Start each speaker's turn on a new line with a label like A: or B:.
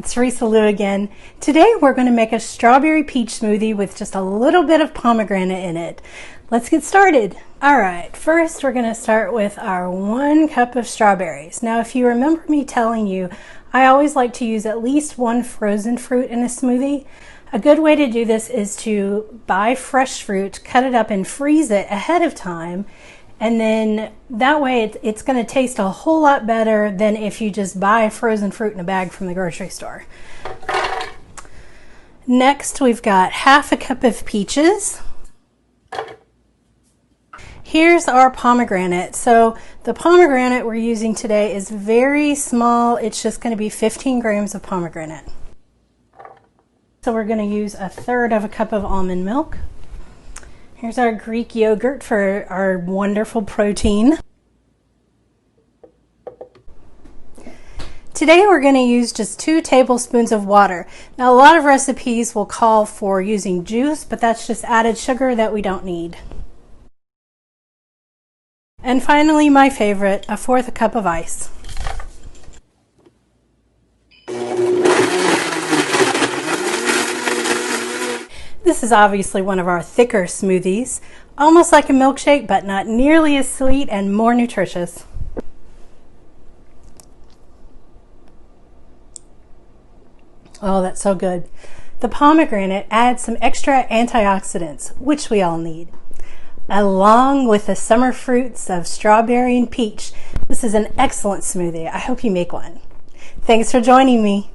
A: it's Teresa Lou again. Today we're going to make a strawberry peach smoothie with just a little bit of pomegranate in it. Let's get started. Alright, first we're going to start with our 1 cup of strawberries. Now if you remember me telling you, I always like to use at least 1 frozen fruit in a smoothie. A good way to do this is to buy fresh fruit, cut it up and freeze it ahead of time. And then that way it's going to taste a whole lot better than if you just buy frozen fruit in a bag from the grocery store. Next, we've got half a cup of peaches. Here's our pomegranate. So the pomegranate we're using today is very small. It's just going to be 15 grams of pomegranate. So we're going to use 1/3 cup of almond milk. Here's our Greek yogurt for our wonderful protein. Today we're going to use just 2 tablespoons of water. Now a lot of recipes will call for using juice, but that's just added sugar that we don't need. And finally, my favorite, 1/4 cup of ice. This is obviously one of our thicker smoothies, almost like a milkshake, but not nearly as sweet and more nutritious. Oh, that's so good. The pomegranate adds some extra antioxidants, which we all need. Along with the summer fruits of strawberry and peach, this is an excellent smoothie. I hope you make one. Thanks for joining me.